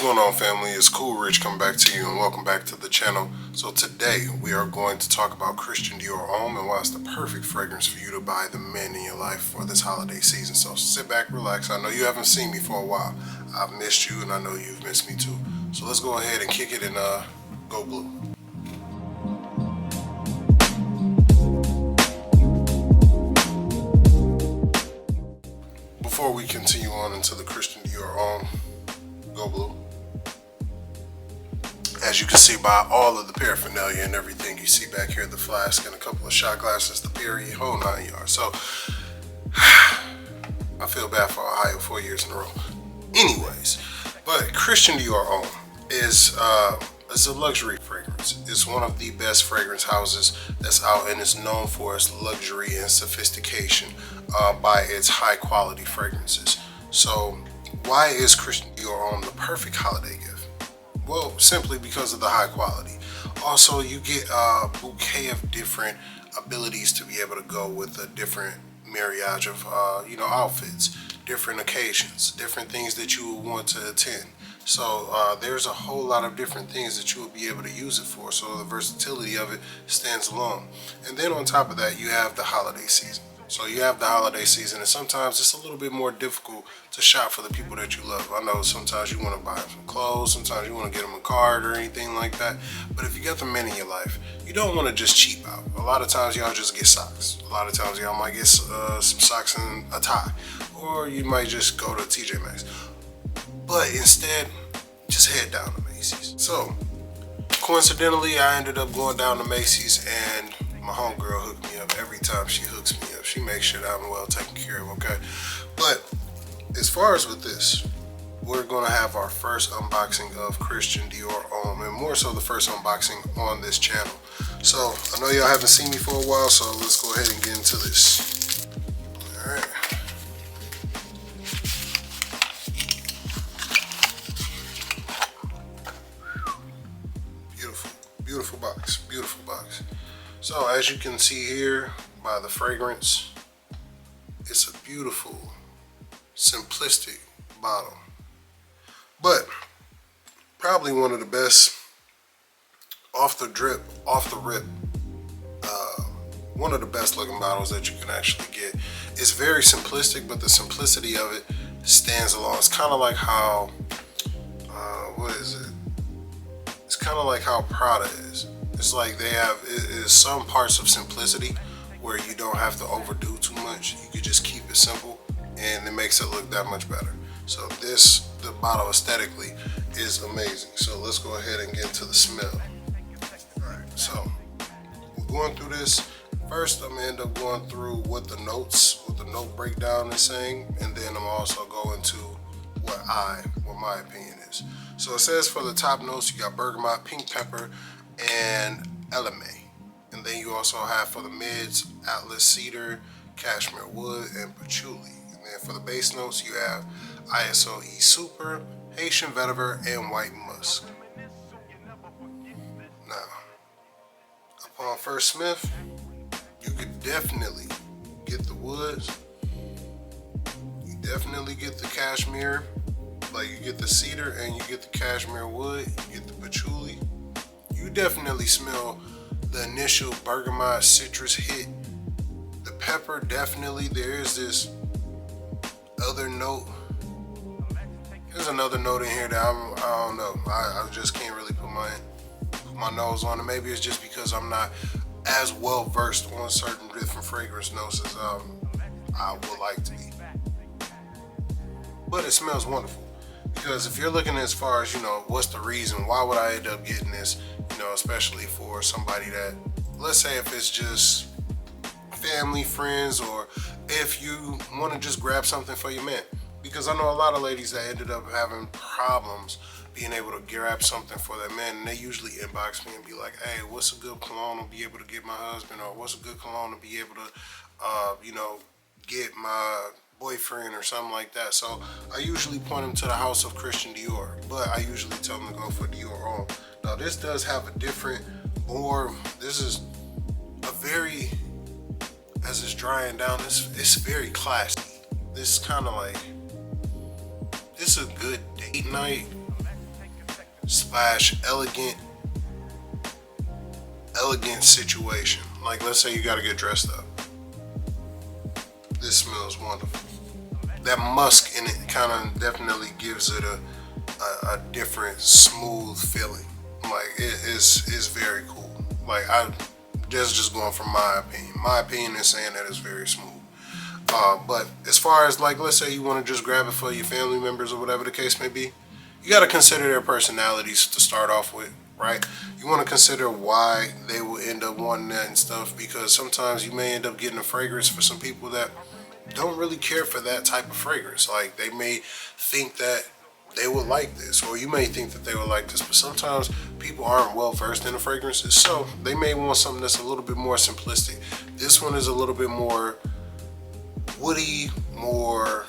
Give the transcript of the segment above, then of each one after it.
going on, family? It's Cool Rich coming back to you, and welcome back to the channel. So today we are going to talk about Christian Dior Homme and why it's the perfect fragrance for you to buy the men in your life for this holiday season. So sit back, relax. I know you haven't seen me for a while. I've missed you, and I know you've missed me too. So let's go ahead and kick it and go blue. Before we continue on into the Christian Dior Homme, go blue. As you can see by all of the paraphernalia and everything you see back here, the flask and a couple of shot glasses, the period, whole 9 yards. So I feel bad for Ohio 4 years in a row. Anyways, but Christian Dior Homme is a luxury fragrance. It's one of the best fragrance houses that's out, and is known for its luxury and sophistication by its high quality fragrances. So why is Christian Dior Homme the perfect holiday gift? Well, simply because of the high quality. Also, you get a bouquet of different abilities to be able to go with a different myriad of outfits, different occasions, different things that you would want to attend. So there's a whole lot of different things that you will be able to use it for. So the versatility of it stands alone. And then on top of that, you have the holiday season. So you have the holiday season, and sometimes it's a little bit more difficult to shop for the people that you love. I know sometimes you want to buy them some clothes, sometimes you want to get them a card or anything like that. But if you got the men in your life, you don't want to just cheap out. A lot of times y'all just get socks. A lot of times y'all might get some socks and a tie. Or you might just go to TJ Maxx. But instead, just head down to Macy's. So coincidentally, I ended up going down to Macy's, and my homegirl hooked me up. Every time she hooks me up, she makes sure that I'm well taken care of, okay? But as far as with this, we're gonna have our first unboxing of Christian Dior Homme, and more so the first unboxing on this channel. So I know y'all haven't seen me for a while, so let's go ahead and get into this. All right. Beautiful box, beautiful box. So as you can see here by the fragrance, it's a beautiful, simplistic bottle. But probably one of the best off the rip, one of the best looking bottles that you can actually get. It's very simplistic, but the simplicity of it stands alone. It's kind of like how, It's kind of like how Prada is. It's like they have is some parts of simplicity where you don't have to overdo too much. You can just keep it simple, and it makes it look that much better. So the bottle aesthetically is amazing. So let's go ahead and get into the smell. Alright, so we're going through this. First, I'm gonna end up going through what the note breakdown is saying, and then I'm also going to what my opinion is. So it says for the top notes, you got bergamot, pink pepper, and eleme. And then you also have for the mids, atlas cedar, cashmere wood, and patchouli. And then for the base notes, you have ISOE super, Haitian vetiver, and white musk. Now, upon first sniff, you could definitely get the woods. You definitely get the cashmere. Like, you get the cedar and you get the cashmere wood, you get the patchouli. You definitely smell the initial bergamot citrus hit. The pepper, definitely, there is this other note. There's another note in here that I don't know. I just can't really put my nose on it. Maybe it's just because I'm not as well versed on certain different fragrance notes as I would like to be. But it smells wonderful. Because if you're looking as far as, what's the reason, why would I end up getting this, especially for somebody that, let's say if it's just family, friends, or if you want to just grab something for your man. Because I know a lot of ladies that ended up having problems being able to grab something for their man, and they usually inbox me and be like, hey, what's a good cologne to be able to get my husband, or what's a good cologne to be able to, get my boyfriend or something like that. So I usually point them to the house of Christian Dior, but I usually tell them to go for Dior Homme. Now this does have a different, this is a very, as it's drying down, it's very classy. This is kind of like, this is a good date night slash elegant situation. Like, let's say you got to get dressed up. This smells wonderful. That musk in it kind of definitely gives it a different smooth feeling. Like, it is very cool. Like, that's just going from my opinion. My opinion is saying that it's very smooth. But as far as, like, let's say you want to just grab it for your family members or whatever the case may be, you got to consider their personalities to start off with, right? You want to consider why they will end up wanting that and stuff, because sometimes you may end up getting a fragrance for some people that don't really care for that type of fragrance. Like, they may think that they would like this, or you may think that they would like this, but sometimes people aren't well versed in the fragrances, so they may want something that's a little bit more simplistic. This one is a little bit more woody, more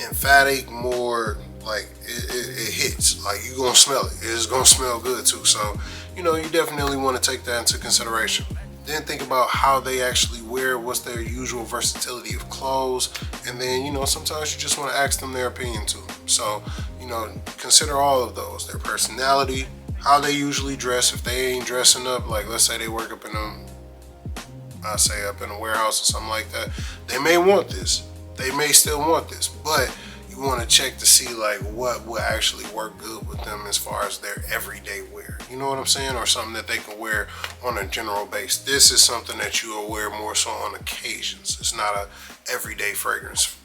emphatic, more like it hits. Like, you're gonna smell it. It's gonna smell good too. So, you definitely want to take that into consideration. Then think about how they actually wear, what's their usual versatility of clothes, and then, sometimes you just want to ask them their opinion too. So, consider all of those, their personality, how they usually dress. If they ain't dressing up, like, let's say they work up in up in a warehouse or something like that, they may want this. They may still want this, but you want to check to see, like, what will actually work good with them as far as their everyday wear. You know what I'm saying? Or something that they can wear on a general base. This is something that you will wear more so on occasions. It's not a everyday fragrance,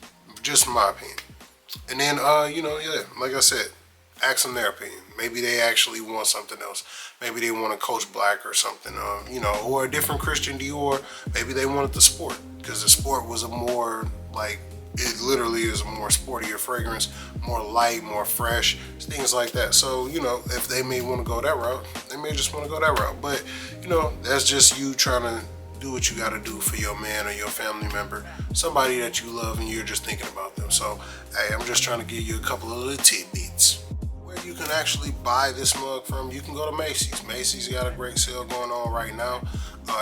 just in my opinion. And then, like I said, ask them their opinion. Maybe they actually want something else. Maybe they want a Coach Black or something, or a different Christian Dior. Maybe they wanted the Sport, because the Sport was a more, like, it literally is a more sportier fragrance, more light, more fresh, things like that. So, if they may want to go that route, they may just want to go that route. But, that's just you trying to do what you got to do for your man or your family member, somebody that you love and you're just thinking about them. So, hey, I'm just trying to give you a couple of little tidbits. Where you can actually buy this mug from, you can go to Macy's. Macy's got a great sale going on right now,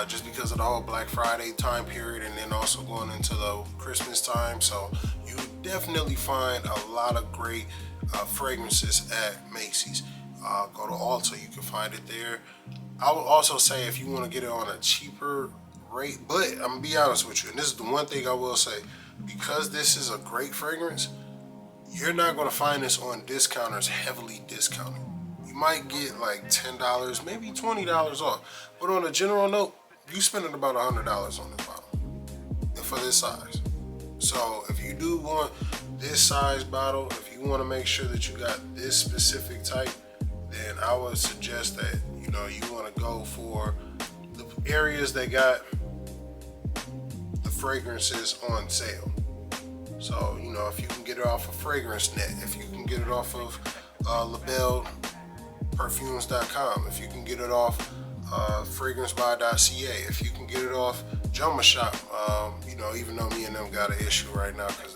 just because of the whole Black Friday time period, and then also going into the Christmas time. So you definitely find a lot of great fragrances at Macy's. Go to Ulta, you can find it there. I would also say, if you want to get it on a cheaper rate, but I'm gonna be honest with you, and this is the one thing I will say, because this is a great fragrance, you're not going to find this on discounters heavily discounted. You might get like $10, maybe $20 off. But on a general note, you spending about $100 on this bottle, and for this size. So if you do want this size bottle, if you want to make sure that you got this specific type, then I would suggest that, you want to go for the areas that got the fragrances on sale. So, if you can get it off of Fragrance Net, if you can get it off of LabelPerfumes.com, if you can get it off FragranceBuy.ca, if you can get it off Joma Shop, even though me and them got an issue right now because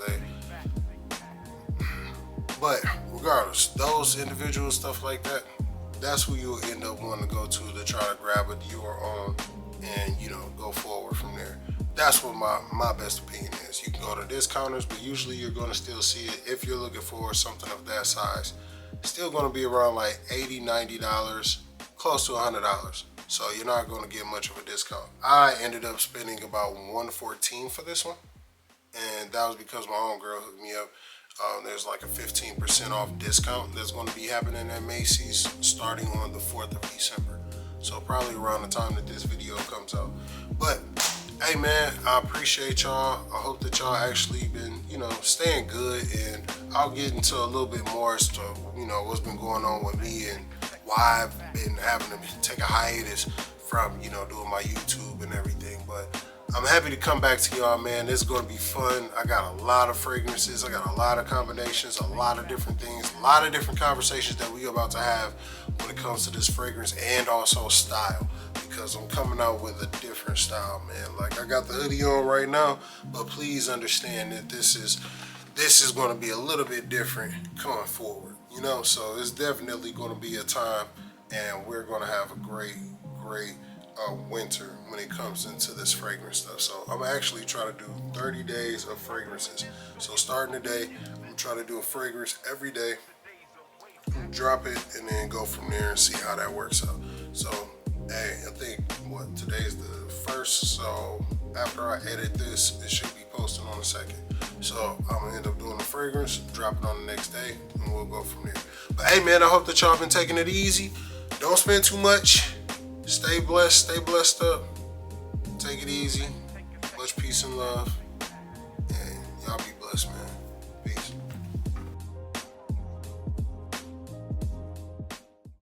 but regardless, those individuals, stuff like that, that's who you'll end up wanting to go to try to grab a Dior Homme and, go forward from there. That's what my best opinion is. You can go to discounters, but usually you're going to still see it, if you're looking for something of that size, still going to be around like $80, $90, close to $100. So you're not going to get much of a discount. I ended up spending about $114 for this one, and that was because my own girl hooked me up. There's like a 15% off discount that's going to be happening at Macy's starting on the 4th of December. So probably around the time that this video comes out. But hey man, I appreciate y'all. I hope that y'all actually been, staying good, and I'll get into a little bit more as to, what's been going on with me and why I've been having to take a hiatus from, doing my YouTube and everything. But I'm happy to come back to y'all, man. This is going to be fun. I got a lot of fragrances. I got a lot of combinations, a lot of different things, a lot of different conversations that we're about to have when it comes to this fragrance, and also style, because I'm coming out with a different style, man. Like, I got the hoodie on right now, but please understand that this is going to be a little bit different coming forward, so it's definitely going to be a time, and we're going to have a great winter when it comes into this fragrance stuff. So I'm actually trying to do 30 days of fragrances. So starting today, I'm trying to do a fragrance every day. drop it, and then go from there and see how that works out. So, hey, I think today's the 1st, so after I edit this, it should be posted on the 2nd. So I'm gonna end up doing the fragrance, drop it on the next day, and we'll go from there. But hey man, I hope that y'all been taking it easy. Don't spend too much. Stay blessed, stay blessed up. Take it easy. Much peace and love. And y'all be blessed, man.